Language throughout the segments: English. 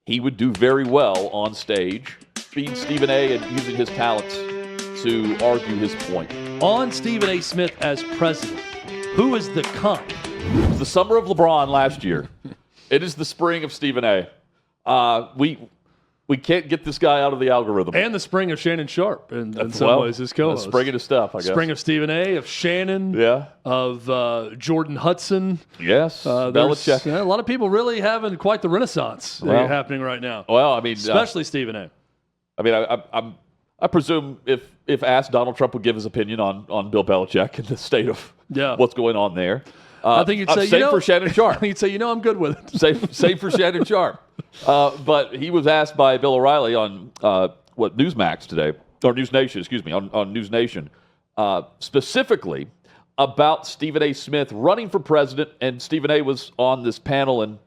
he would do very well on stage, being Stephen A. and using his talents to argue his point. On Stephen A. Smith as president, who is the comp? It was the summer of LeBron last year. It is the spring of Stephen A. We can't get this guy out of the algorithm. And the spring of Shannon Sharp, in some ways, his co-host. Spring of his stuff, I guess. Spring of Stephen A., of Shannon, yeah, of Jordan Hudson. Yes, Belichick. A lot of people really having quite the renaissance happening right now. Well, I mean, especially Stephen A. I mean, I presume if asked, Donald Trump would give his opinion on Bill Belichick and the state of what's going on there. I think you'd say, same for Shannon Sharp. You'd say, I'm good with it. Same for Shannon Sharp. But he was asked by Bill O'Reilly on Newsmax today, or News Nation, excuse me, on News Nation, specifically about Stephen A. Smith running for president, and Stephen A. was on this panel and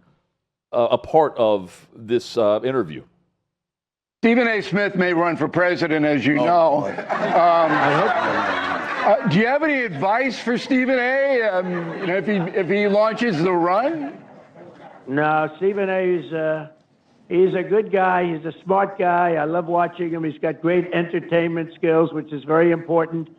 a part of this interview. Stephen A. Smith may run for president, as you know. Do you have any advice for Stephen A. If he launches the run? No, Stephen A. He's a good guy. He's a smart guy. I love watching him. He's got great entertainment skills, which is very important.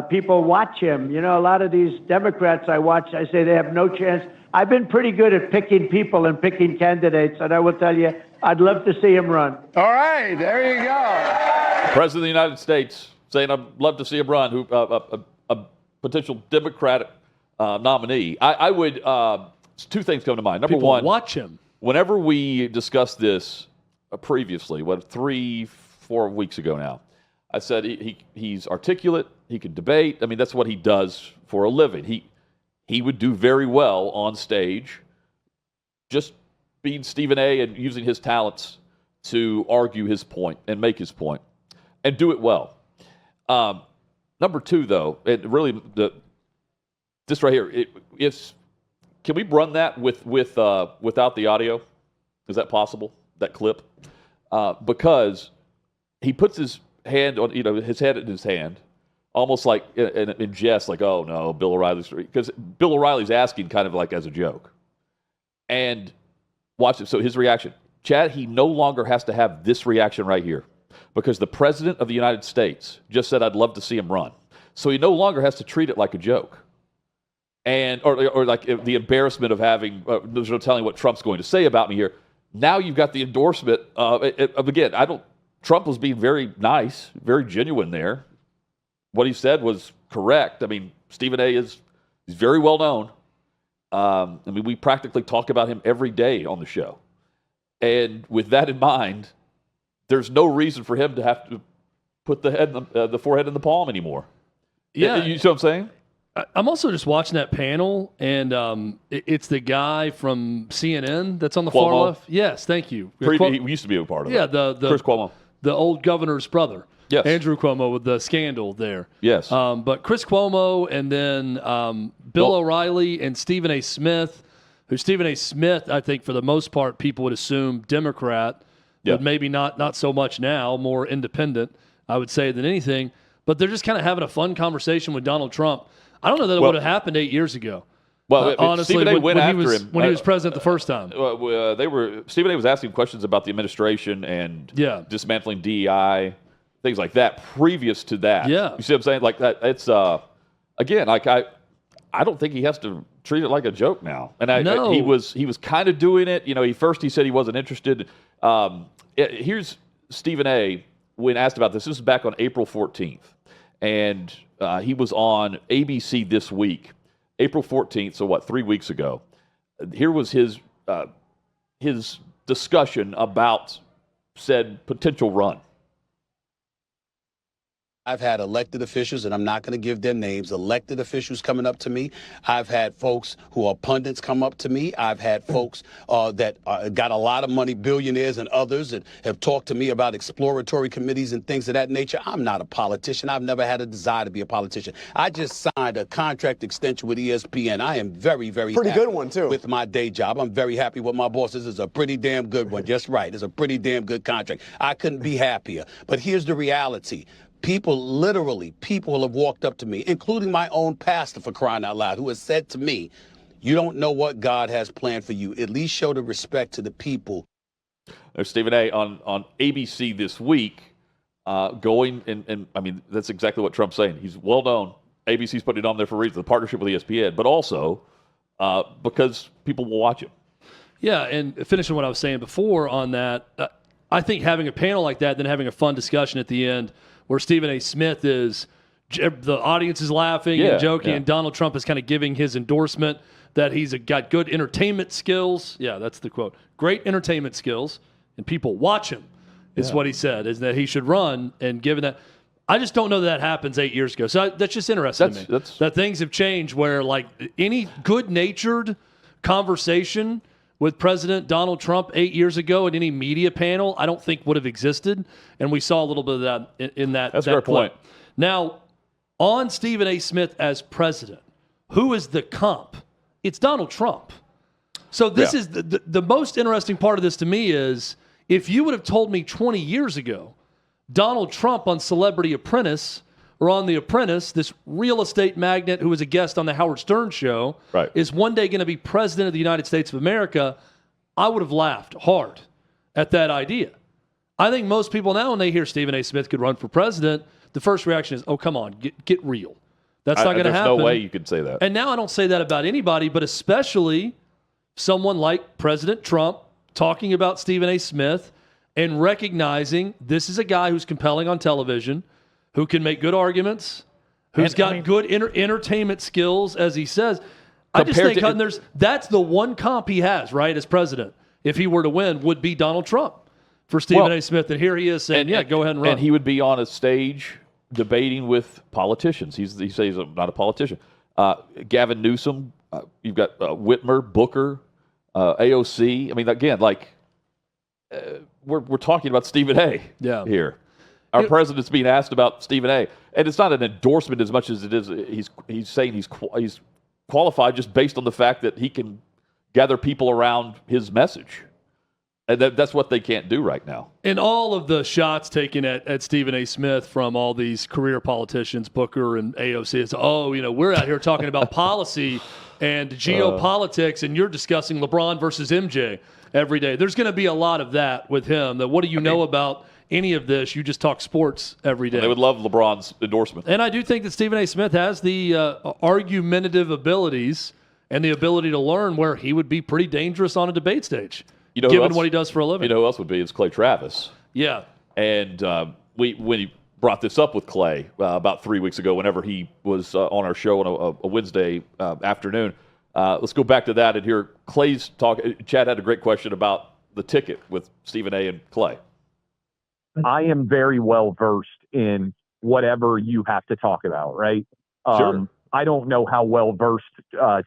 People watch him. A lot of these Democrats I watch, I say they have no chance. I've been pretty good at picking people and picking candidates, and I will tell you, I'd love to see him run. All right, there you go. President of the United States saying, I'd love to see him run, a potential Democratic nominee. I would, two things come to mind. Number one, watch him. Whenever we discussed this previously, 3-4 weeks ago now, I said he's articulate, he can debate. I mean, that's what he does for a living. He would do very well on stage, just being Stephen A. and using his talents to argue his point and make his point and do it well. Number two, though, it really this right here. Can we run that without the audio? Is that possible? That clip, because he puts his hand on his head in his hand, almost like in jest, like, oh no, Bill O'Reilly's, because Bill O'Reilly's asking kind of like as a joke, and watch it. So his reaction, Chad, he no longer has to have this reaction right here, because the president of the United States just said, I'd love to see him run. So he no longer has to treat it like a joke. And or like the embarrassment of having, there's no telling what Trump's going to say about me here. Now you've got the endorsement of again, Trump was being very nice, very genuine there. What he said was correct. I mean, Stephen A. he's very well known. I mean, we practically talk about him every day on the show. And with that in mind, there's no reason for him to have to put the forehead in the palm anymore. Yeah. You see what I'm saying? I'm also just watching that panel, and it's the guy from CNN that's on the far left. Yes, thank you. He used to be a part of it. Yeah, Chris Cuomo. The old governor's brother. Yes. Andrew Cuomo with the scandal there. Yes. But Chris Cuomo and then Bill O'Reilly and Stephen A. Smith, who Stephen A. Smith, I think for the most part, people would assume Democrat, but maybe not so much now, more independent, I would say, than anything. But they're just kind of having a fun conversation with Donald Trump. I don't know that it would have happened 8 years ago. Well, honestly, Stephen A. went after him when he was president the first time. Stephen A. was asking questions about the administration and dismantling DEI, things like that. Previous to that, you see what I'm saying? Like that, it's again, like I don't think he has to treat it like a joke now. And he was kind of doing it. He said he wasn't interested. Here's Stephen A. when asked about this. This is back on April 14th, and he was on ABC This Week, April 14th, so 3 weeks ago. Here was his discussion about said potential run. I've had elected officials, and I'm not going to give their names, elected officials coming up to me. I've had folks who are pundits come up to me. I've had folks that got a lot of money, billionaires and others, that have talked to me about exploratory committees and things of that nature. I'm not a politician. I've never had a desire to be a politician. I just signed a contract extension with ESPN. I am very, very pretty happy good one, too. with my day job. I'm very happy with my bosses. It's a pretty damn good one. Just right. It's a pretty damn good contract. I couldn't be happier. But here's the reality. People have walked up to me, including my own pastor, for crying out loud, who has said to me, you don't know what God has planned for you. At least show the respect to the people There's Stephen A. on ABC this week going, and I mean, that's exactly what Trump's saying. He's well known. ABC's putting it on there for a reason, the partnership with ESPN, but also because people will watch him. Yeah, and finishing what I was saying before on that, I think having a panel like that, then having a fun discussion at the end where Stephen A. Smith is, the audience is laughing and joking, and Donald Trump is kind of giving his endorsement that he's got good entertainment skills. Yeah, that's the quote. Great entertainment skills, and people watch him, is what he said, is that he should run. And given that, I just don't know that happens 8 years ago. So that's just interesting to me. That things have changed where, like, any good-natured conversation with President Donald Trump 8 years ago at any media panel, I don't think would have existed. And we saw a little bit of that in that. That's a fair point. Now, on Stephen A. Smith as president, who is the comp? It's Donald Trump. So this is the most interesting part of this to me is if you would have told me 20 years ago, Donald Trump on Celebrity Apprentice or on The Apprentice, this real estate magnate who was a guest on the Howard Stern show, is one day going to be president of the United States of America, I would have laughed hard at that idea. I think most people now, when they hear Stephen A. Smith could run for president, the first reaction is, oh, come on, get real. That's not going to happen. There's no way you could say that. And now I don't say that about anybody, but especially someone like President Trump talking about Stephen A. Smith and recognizing this is a guy who's compelling on television, who can make good arguments, who's got good entertainment skills, as he says. I just think that's the one comp he has, right, as president, if he were to win, would be Donald Trump for Stephen A. Smith. And here he is saying, go ahead and run. And he would be on a stage debating with politicians. He says he's not a politician. Gavin Newsom, you've got Whitmer, Booker, AOC. I mean, again, we're talking about Stephen A. here. Our president's being asked about Stephen A. And it's not an endorsement as much as it is. He's saying he's qualified just based on the fact that he can gather people around his message. And that's what they can't do right now. And all of the shots taken at Stephen A. Smith from all these career politicians, Booker and AOC, is, we're out here talking about policy and geopolitics, and you're discussing LeBron versus MJ every day. There's going to be a lot of that with him. That what do you know about any of this? You just talk sports every day. They would love LeBron's endorsement. And I do think that Stephen A. Smith has the argumentative abilities and the ability to learn where he would be pretty dangerous on a debate stage. Given what he does for a living. You know who else would be? It's Clay Travis. Yeah. And when he brought this up with Clay about 3 weeks ago, whenever he was on our show on a Wednesday afternoon, let's go back to that and hear Clay's talk. Chad had a great question about the ticket with Stephen A. and Clay. I am very well versed in whatever you have to talk about, right? Sure. I don't know how well versed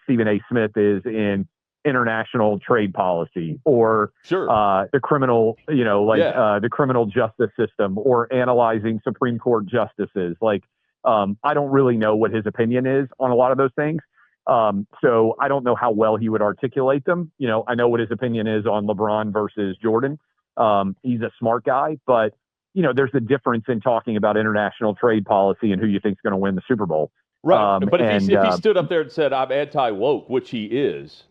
Stephen A. Smith is in international trade policy or the criminal, the criminal justice system or analyzing Supreme Court justices. I don't really know what his opinion is on a lot of those things. So I don't know how well he would articulate them. I know what his opinion is on LeBron versus Jordan. He's a smart guy, but there's a difference in talking about international trade policy and who you think is going to win the Super Bowl. Right. But if he stood up there and said, I'm anti-woke, which he is,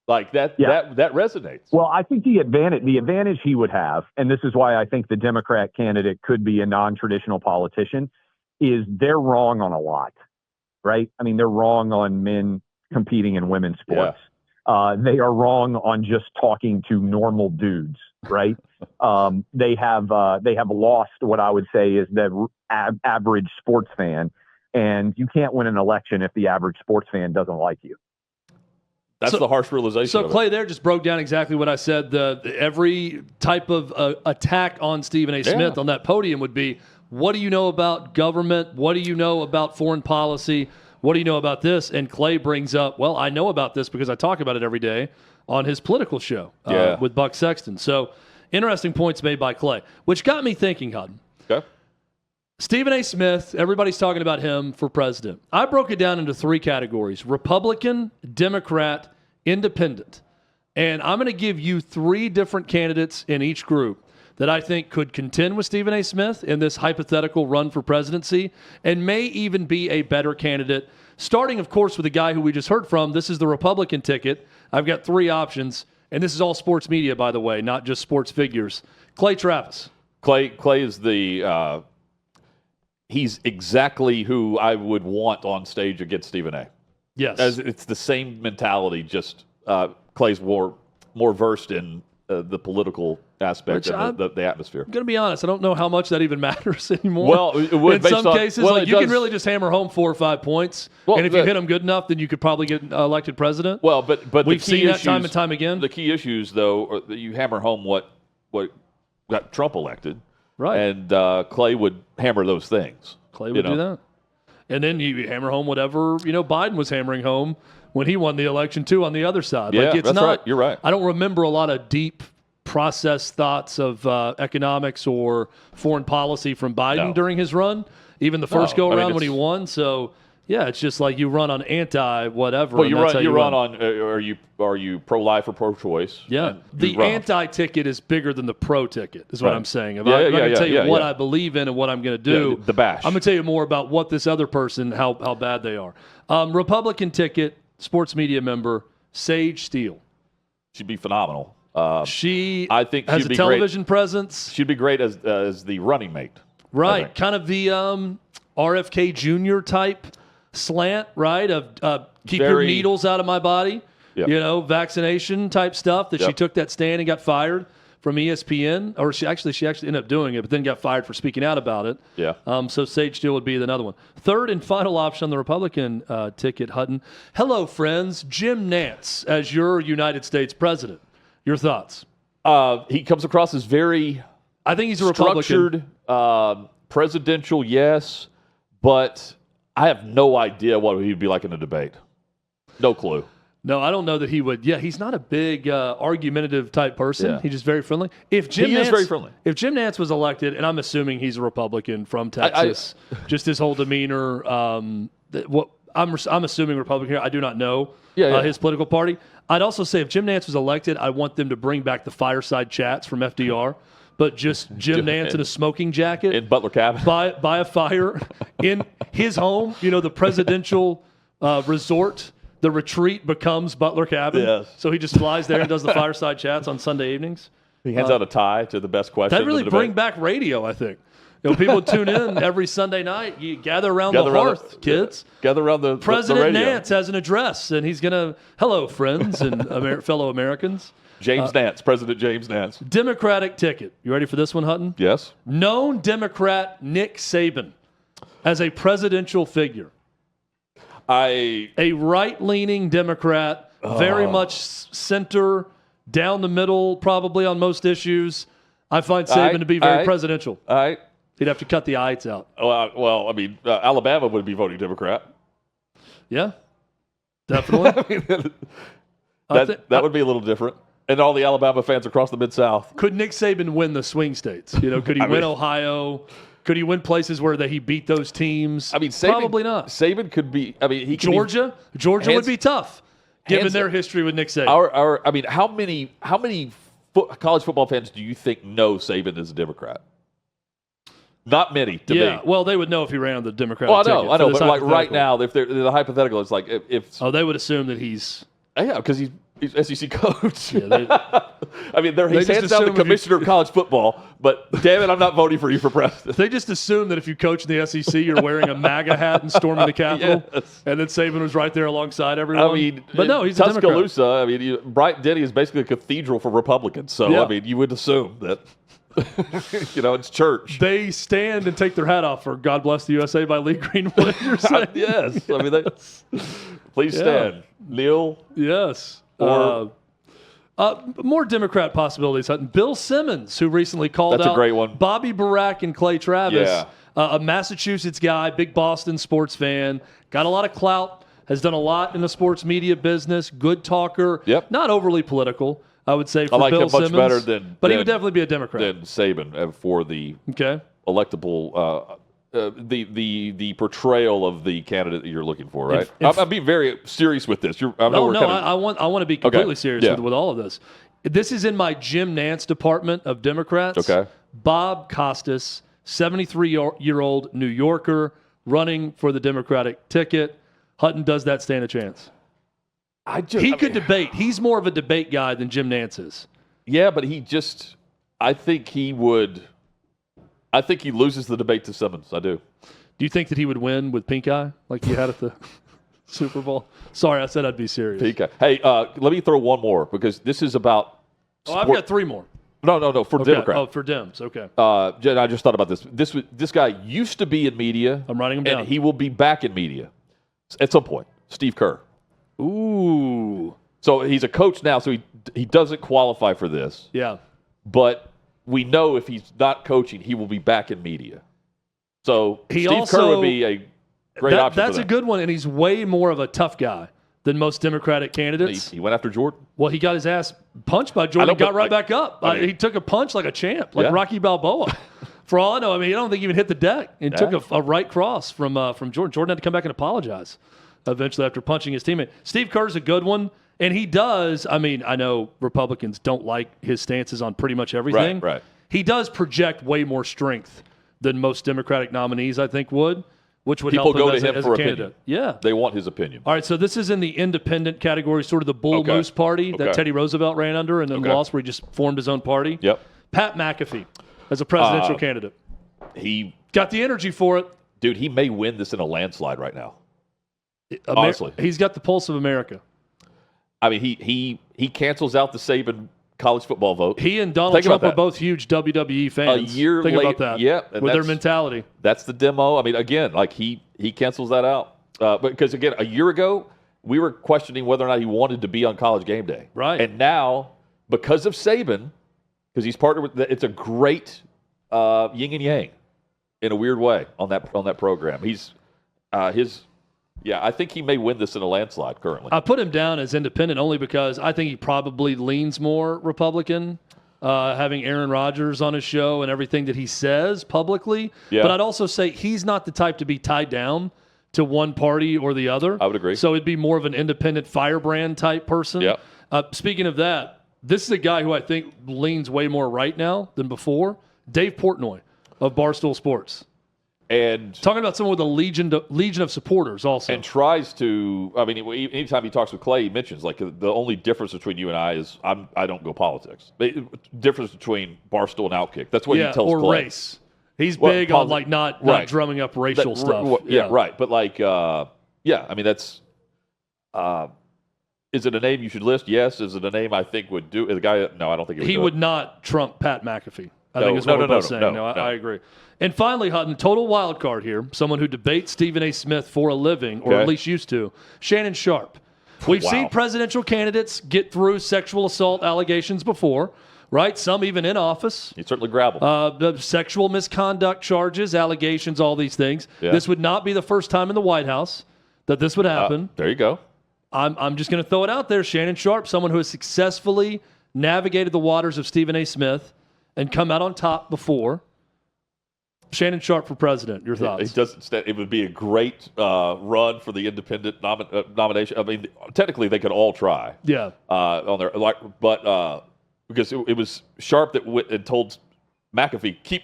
that resonates. Well, I think the advantage he would have, and this is why I think the Democrat candidate could be a non-traditional politician, is they're wrong on a lot, right? I mean, they're wrong on men competing in women's sports. They are wrong on just talking to normal dudes, right? They have lost what I would say is the average sports fan, and you can't win an election if the average sports fan doesn't like you. That's the harsh realization. So Clay there just broke down exactly what I said. Every type of attack on Stephen A. Smith on that podium would be, what do you know about government? What do you know about foreign policy? What do you know about this? And Clay brings up, well, I know about this because I talk about it every day on his political show with Buck Sexton. So interesting points made by Clay, which got me thinking, Hutton. Okay. Stephen A. Smith, everybody's talking about him for president. I broke it down into three categories: Republican, Democrat, Independent. And I'm going to give you three different candidates in each group that I think could contend with Stephen A. Smith in this hypothetical run for presidency and may even be a better candidate, starting, of course, with the guy who we just heard from. This is the Republican ticket. I've got three options, and this is all sports media, by the way, not just sports figures. Clay Travis. Clay is the he's exactly who I would want on stage against Stephen A. Yes. It's the same mentality, just Clay's more versed in the political aspect of the atmosphere. I'm going to be honest. I don't know how much that even matters anymore. Well, it would, in some cases, you can really just hammer home 4 or 5 points, and if you hit them good enough, then you could probably get elected president. Well, but we've seen that time and time again. The key issues, though, are that you hammer home what got Trump elected, right? And Clay would hammer those things. Clay would do that, and then you hammer home whatever Biden was hammering home when he won the election too on the other side. Yeah, that's right. You're right. I don't remember a lot of deep processed thoughts of economics or foreign policy from Biden during his run, even the first go around when he won. So yeah, it's just like you run on anti whatever. Well, you run on. Are you pro life or pro choice? Yeah, the anti ticket is bigger than the pro ticket. Is what I'm saying. I'm going to tell you what I believe in and what I'm going to do. The bash. I'm going to tell you more about what this other person, how bad they are. Republican ticket. Sports media member Sage Steele. She'd be phenomenal. I think has a television presence. She'd be great as the running mate. Right, kind of the RFK Jr. type slant, right? Of keep your needles out of my body. Yep. Vaccination type stuff. That she took that stand and got fired from ESPN, or she actually ended up doing it, but then got fired for speaking out about it. Yeah. So Sage Steele would be another one. Third and final option on the Republican ticket, Hutton. Hello, friends. Jim Nance as your United States president. Your thoughts? He comes across as very. I think he's a Republican. Structured, presidential, yes, but I have no idea what he'd be like in a debate. No clue. No, I don't know that he would. Yeah, he's not a big argumentative type person. Yeah. He's just very friendly. If Jim Nance was elected, and I'm assuming he's a Republican from Texas, just his whole demeanor, I'm assuming Republican here. I do not know his political party. I'd also say if Jim Nance was elected, I want them to bring back the fireside chats from FDR, but just Jim Nance in a smoking jacket in Butler cabin by a fire in his home. The presidential resort. The retreat becomes Butler cabin. Yes. So he just flies there and does the fireside chats on Sunday evenings. He hands out a tie to the best question. That'd really bring back radio, I think. People tune in every Sunday night. You gather around the hearth, kids. Gather around the President the radio. Nance has an address, and he's going to, hello, friends and fellow Americans. James Nance, President James Nance. Democratic ticket. You ready for this one, Hutton? Yes. Known Democrat Nick Saban as a presidential figure. A right-leaning Democrat, very much center, down the middle, probably on most issues. I find Saban to be very presidential. All right. He'd have to cut the ites out. Well, I mean, Alabama would be voting Democrat. Yeah, definitely. That would be a little different. And all the Alabama fans across the Mid-South. Could Nick Saban win the swing states? Could he win Ohio? Could he win places where he beat those teams? I mean, probably not. Saban could be. I mean, he could Georgia would be tough, given their history with Nick Saban. I mean, how many college football fans do you think know Saban is a Democrat? Not many. To me. Well, they would know if he ran on the Democratic ticket. I know, but like right now, if they're the hypothetical, it's like if. They would assume that he's. Yeah, because he's SEC coach. Yeah, I mean, he's hands down the commissioner of college football, but damn it, I'm not voting for you for president. They just assume that if you coach in the SEC, you're wearing a MAGA hat and storming the Capitol, and then Saban was right there alongside everyone. I mean, but no, he's Tuscaloosa. a Democrat. I mean, Bryant Denny is basically a cathedral for Republicans. So I mean, you would assume that it's church. They stand and take their hat off for "God Bless the USA" by Lee Greenwood. Yes, I mean, please stand, kneel. Yes. Or more Democrat possibilities. Bill Simmons, who recently called That's out a great one. Bobby Barack and Clay Travis, Yeah. A Massachusetts guy, big Boston sports fan, got a lot of clout, has done a lot in the sports media business, good talker, not overly political, I would say, for I like Bill him much Simmons. better than But he would definitely be a Democrat. Than Saban for the electable the portrayal of the candidate that you're looking for, right? I'm being very serious with this. I want to be completely serious with all of this. This is in my Jim Nance department of Democrats. Okay. Bob Costas, 73-year-old New Yorker, running for the Democratic ticket. Hutton, does that stand a chance? He could debate. He's more of a debate guy than Jim Nantz is. Yeah, but I think he loses the debate to Simmons. I do. Do you think that he would win with pink eye like he had at the Super Bowl? Sorry, I said I'd be serious. Pink eye. Hey, let me throw one more because this is about sport. I've got 3 more. No, for Democrat. Oh, for Dems, okay. Jen, I just thought about this. This guy used to be in media. I'm writing him down. And he will be back in media at some point. Steve Kerr. Ooh. So he's a coach now, so he doesn't qualify for this. Yeah. But we know if he's not coaching, he will be back in media. So Steve Kerr would be a great option. That's a good one, and he's way more of a tough guy than most Democratic candidates. He went after Jordan. Well, he got his ass punched by Jordan and got right back up. He took a punch like a champ, like Rocky Balboa. For all I know, I don't think he even hit the deck and took a right cross from Jordan. Jordan had to come back and apologize eventually after punching his teammate. Steve Kerr's a good one, and he does. I know Republicans don't like his stances on pretty much everything. Right. He does project way more strength than most Democratic nominees, I think, would. Which would People help him go as to him a for candidate. opinion. Yeah. They want his opinion. All right, so this is in the independent category, sort of the Bull Moose party that Teddy Roosevelt ran under and then lost, where he just formed his own party. Yep. Pat McAfee as a presidential candidate. He got the energy for it. Dude, he may win this in a landslide right now. Honestly. He's got the pulse of America. He cancels out the Saban college football vote. He and Donald Trump are both huge WWE fans. A year Think later, about that. Yeah, with their mentality. That's the demo. Again, he cancels that out. Because again, a year ago, we were questioning whether or not he wanted to be on College Game Day. Right. And now, because of Saban, because he's partnered with, it's a great yin and yang in a weird way on that program. I think he may win this in a landslide currently. I put him down as independent only because I think he probably leans more Republican, having Aaron Rodgers on his show and everything that he says publicly. Yeah. But I'd also say he's not the type to be tied down to one party or the other. I would agree. So it'd be more of an independent firebrand type person. Yeah. Speaking of that, this is a guy who I think leans way more right now than before. Dave Portnoy of Barstool Sports. And talking about someone with a legion of supporters also. And tries to, anytime he talks with Clay, he mentions, the only difference between you and I is I don't go politics. The difference between Barstool and OutKick. That's what he tells or Clay. Race. He's big on, not drumming up racial stuff. Yeah, right. But, that's, is it a name you should list? Yes. Is it a name I think would do? The guy, no, I don't think he would not trump Pat McAfee. I think is what we're both saying. No, I agree. And finally, Hutton, total wild card here, someone who debates Stephen A. Smith for a living, or at least used to, Shannon Sharp. We've seen presidential candidates get through sexual assault allegations before, right? Some even in office. He certainly grabbed them. The sexual misconduct charges, allegations, all these things. Yeah. This would not be the first time in the White House that this would happen. There you go. I'm just going to throw it out there. Shannon Sharp, someone who has successfully navigated the waters of Stephen A. Smith and come out on top before. Shannon Sharp for president. Your thoughts? It would be a great run for the independent nomination. Technically, they could all try. Yeah. On their because it was Sharp that went and told McAfee, keep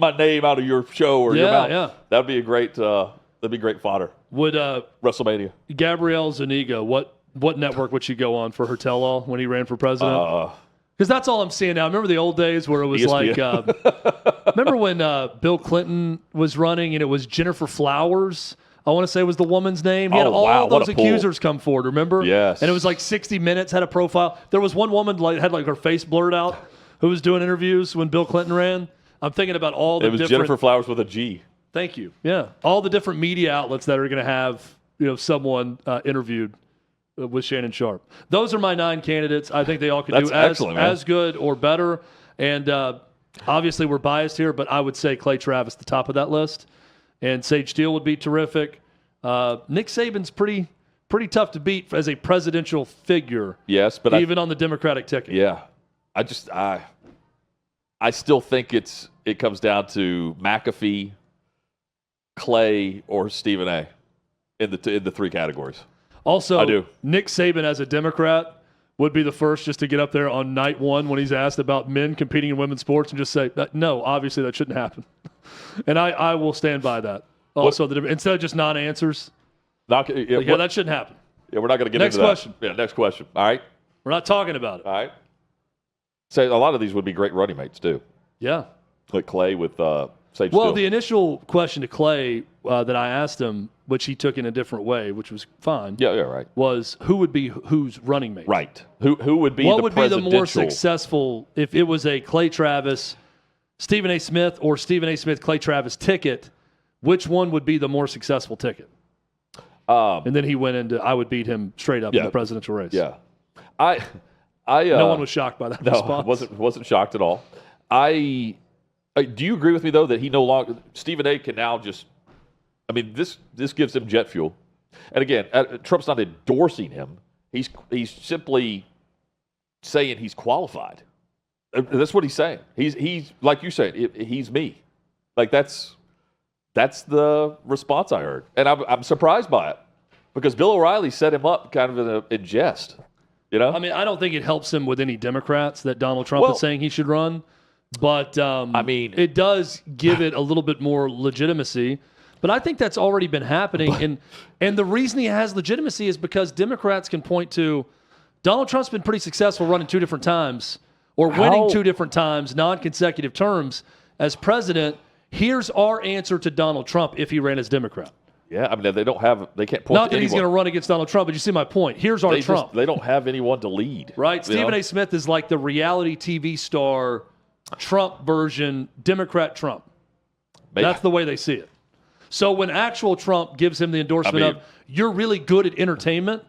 my name out of your show or your mouth. Yeah. That'd be a great. That'd be great fodder. Would WrestleMania? Gabrielle Zuniga, what network would she go on for her tell-all when he ran for president? Because that's all I'm seeing now. I remember the old days where it was ESPN. Remember when Bill Clinton was running and it was Jennifer Flowers, I want to say was the woman's name. He had all those accusers come forward, remember? Yes. And it was 60 Minutes had a profile. There was one woman had her face blurred out who was doing interviews when Bill Clinton ran. I'm thinking about all the different... It was Jennifer Flowers with a G. Thank you. Yeah. All the different media outlets that are going to have someone interviewed with Shannon Sharp. Those are my 9 candidates. I think they all could do as good or better. And obviously we're biased here, but I would say Clay Travis the top of that list. And Sage Steele would be terrific. Nick Saban's pretty tough to beat as a presidential figure. Yes, but even on the Democratic ticket. Yeah. I still think it comes down to McAfee, Clay, or Stephen A. in the 3 categories. Also, I do. Nick Saban as a Democrat would be the first just to get up there on night 1 when he's asked about men competing in women's sports and just say, no, obviously that shouldn't happen. And I will stand by that. Also, instead of just non-answers, that shouldn't happen. Yeah, we're not going to get Next into question. that. Yeah, next question. All right. We're not talking about it. All right. So a lot of these would be great running mates too. Yeah. Like Clay with Sage Well, Steele. the initial question to Clay that I asked him, which he took in a different way, which was fine. Yeah, right. Was who would be whose running mate? Right. Who would be what the would be the more presidential- successful if it was a Clay Travis, Stephen A. Smith, or Stephen A. Smith, Clay Travis ticket? Which one would be the more successful ticket? And then he went into I would beat him straight up in the presidential race. Yeah. I no one was shocked by that response. wasn't shocked at all. Do you agree with me though that he no longer Stephen A. can now just I mean this gives him jet fuel. And again, Trump's not endorsing him. He's simply saying he's qualified. That's what he's saying. He's like you said, he's me. Like that's the response I heard. And I'm surprised by it. Because Bill O'Reilly set him up kind of in jest. You know? I mean, I don't think it helps him with any Democrats that Donald Trump is saying he should run. But I mean, it does give it a little bit more legitimacy. But I think that's already been happening. And the reason he has legitimacy is because Democrats can point to Donald Trump's been pretty successful running 2 different times or winning 2 different times, non-consecutive terms as president. Here's our answer to Donald Trump if he ran as Democrat. Yeah, I mean, they can't point Not to that he's going to run against Donald Trump, but you see my point. Here's our Trump. They don't have anyone to lead. Right? Stephen A. Smith is like the reality TV star Trump version, Democrat Trump. Maybe. That's the way they see it. So when actual Trump gives him the endorsement of, you're really good at entertainment,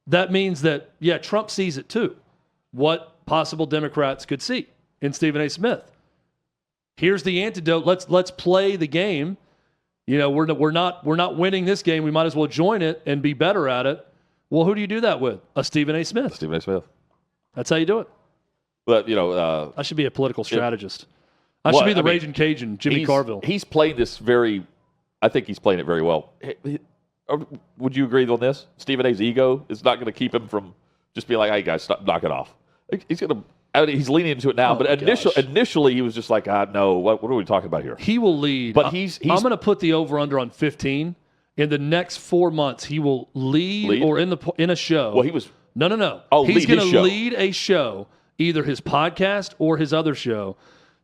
that means that, yeah, Trump sees it too. What possible Democrats could see in Stephen A. Smith. Here's the antidote. Let's play the game. You know, we're not winning this game. We might as well join it and be better at it. Well, who do you do that with? A Stephen A. Smith. Stephen A. Smith. That's how you do it. But, you know... I should be a political strategist. I should be the Raging Cajun, Jimmy Carville. He's playing this I think he's playing it very well. Would you agree on this? Stephen A.'s ego is not going to keep him from just being like, hey, guys, knock it off. He's going to... I mean, he's leaning into it now, but initially he was just like, no, what are we talking about here? He will lead. But I'm going to put the over-under on 15. In the next 4 months, he will lead? Or in a show. Well, he was... No. Oh, he's going to lead a show, either his podcast or his other show,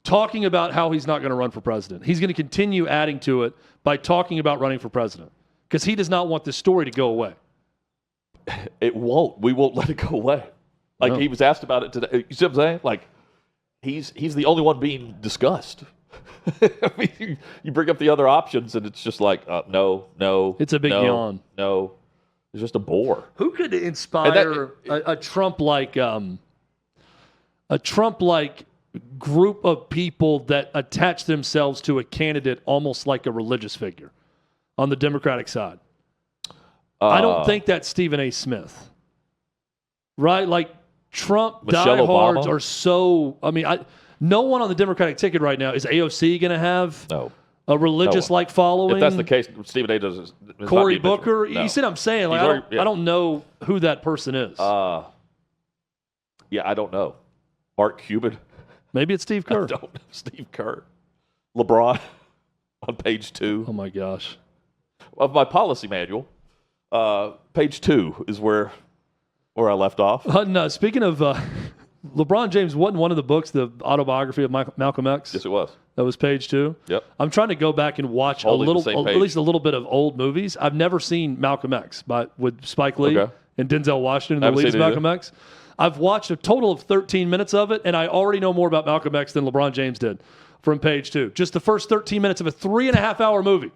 talking about how he's not going to run for president. He's going to continue adding to it by talking about running for president because he does not want this story to go away. It won't. We won't let it go away. Like, he was asked about it today. You see what I'm saying? Like, he's the only one being discussed. I mean, you bring up the other options, and it's just like, no. It's a big yawn. No. It's just a bore. Who could inspire a Trump-like group of people that attach themselves to a candidate almost like a religious figure on the Democratic side? I don't think that's Stephen A. Smith. Right? Like, Trump diehards are so... I mean, no one on the Democratic ticket right now. Is AOC going to have a religious-like following? If that's the case, Stephen A. does... Cory Booker? No. You see what I'm saying? Like, I don't know who that person is. Yeah, I don't know. Mark Cuban? Maybe it's Steve Kerr. I don't know. Steve Kerr. LeBron on page 2. Oh, my gosh. Of my policy manual, page 2 is where I left off. No, speaking of LeBron James, wasn't one of the books the autobiography of Malcolm X? Yes, it was. That was page 2? Yep. I'm trying to go back and watch at least a little bit of old movies. I've never seen Malcolm X with Spike Lee and Denzel Washington that leads Malcolm X. I've watched a total of 13 minutes of it, and I already know more about Malcolm X than LeBron James did from page 2. Just the first 13 minutes of a 3.5-hour movie.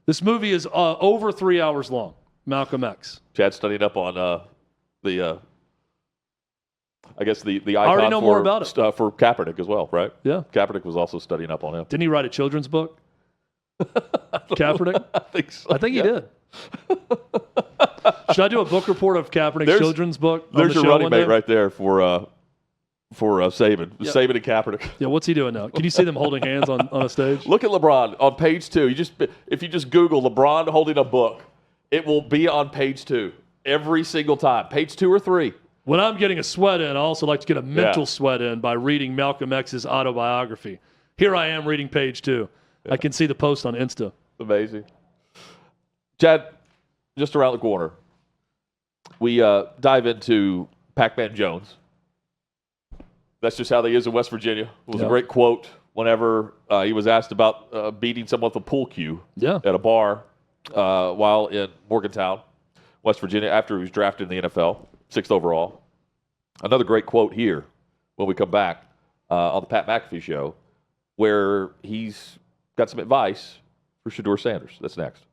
This movie is over 3 hours long, Malcolm X. Chad studied up on the icon I already know more about it. For Kaepernick as well, right? Yeah. Kaepernick was also studying up on him. Didn't he write a children's book? Kaepernick? I think so. I think he did. Should I do a book report of Kaepernick's children's book? There's your running mate right there for Saban. Yep. Saban and Kaepernick. Yeah, what's he doing now? Can you see them holding hands on a stage? Look at LeBron on page 2. If you just Google LeBron holding a book, it will be on page 2 every single time. Page 2 or 3. When I'm getting a sweat in, I also like to get a mental sweat in by reading Malcolm X's autobiography. Here I am reading page 2. Yeah. I can see the post on Insta. Amazing. Chad, just around the corner, we dive into Pac-Man Jones. That's just how they is in West Virginia. It was a great quote whenever he was asked about beating someone with a pool cue at a bar while in Morgantown, West Virginia, after he was drafted in the NFL, 6th overall. Another great quote here when we come back on the Pat McAfee Show, where he's got some advice for Shedeur Sanders. That's next.